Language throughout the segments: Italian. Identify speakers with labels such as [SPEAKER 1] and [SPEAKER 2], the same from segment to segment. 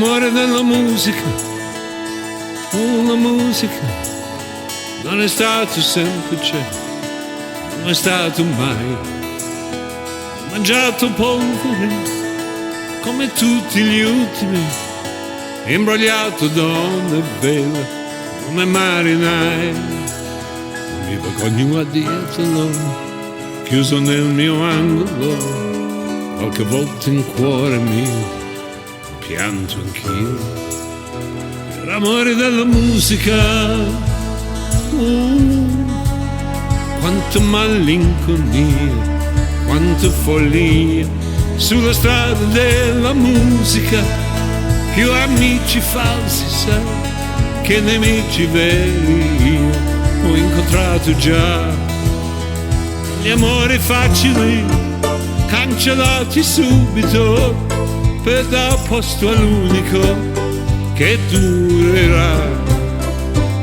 [SPEAKER 1] l'amore della musica, la musica non è stato semplice, non è stato mai. Ho mangiato polvere come tutti gli ultimi, imbrogliato donne e vele come marinai. Mi vergogno a dirtelo, chiuso nel mio angolo, qualche volta in cuore mio pianto anch'io per amore della musica. Quanto malinconia, quanto follia sulla strada della musica. Più amici falsi sai che nemici veri io ho incontrato già. Gli amori facili cancellati subito per dar posto all'unico che durerà,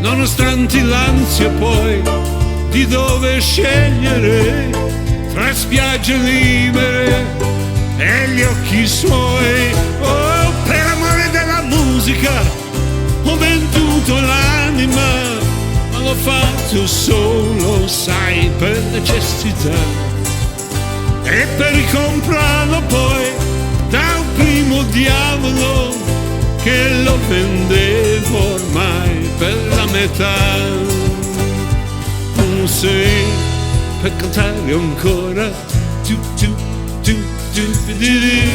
[SPEAKER 1] nonostante l'ansia poi di dove scegliere tra spiagge libere e gli occhi suoi. Oh, per amore della musica ho venduto l'anima, ma l'ho fatto solo, sai, per necessità, e per ricomprarlo poi dal primo diavolo che lo vendevo ormai per la metà. Non sei per cantare ancora tu tu tu tu tu tu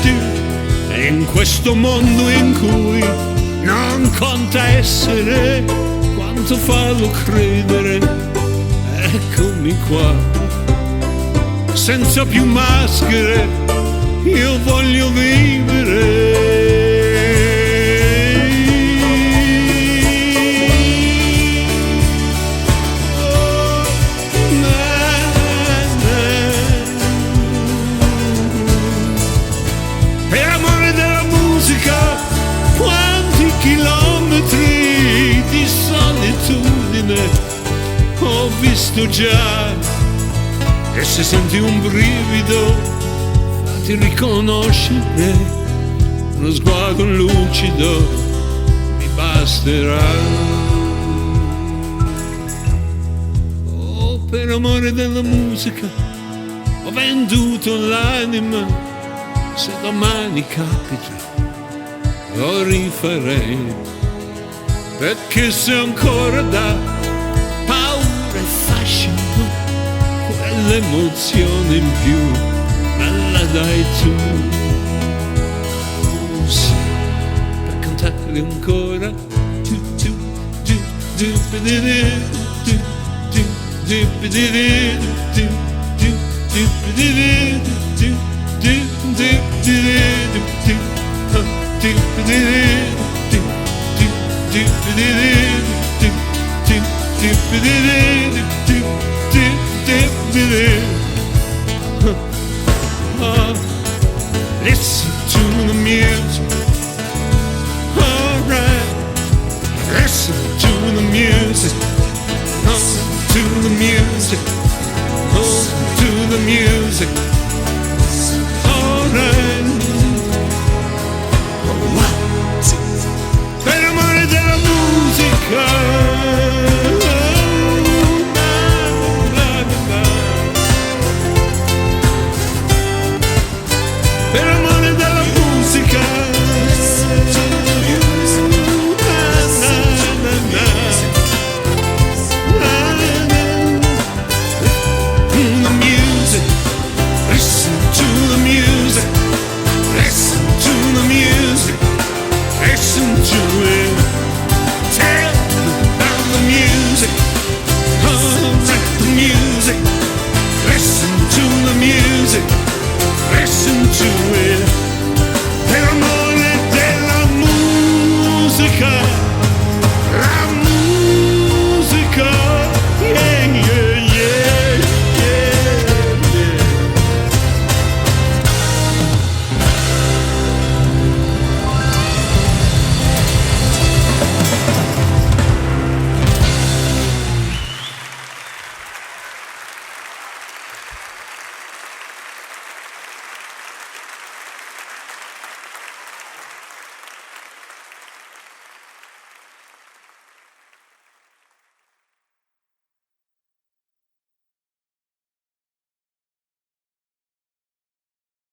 [SPEAKER 1] tu e in questo mondo in cui non conta essere quanto farlo credere, eccomi qua, senza più maschere, io voglio vivere. Quanti chilometri di solitudine ho visto già, e se senti un brivido fatti riconoscere, uno sguardo lucido mi basterà. Oh, per amore della musica ho venduto l'anima, se domani capita lo rifarei, perché se ancora dà paura e fascino, quell'emozione in più me la dai tu. Sì, per cantare ancora tu tu tu tu tu tu tu listen to the music, alright. Listen to the music, to the music, to the music, alright. Per amore della musica. Per amore della musica. The music, listen to the music, listen to the music, listen to it. Tell about the music, like the music, listen to the music. Listen to it, per amore della musica.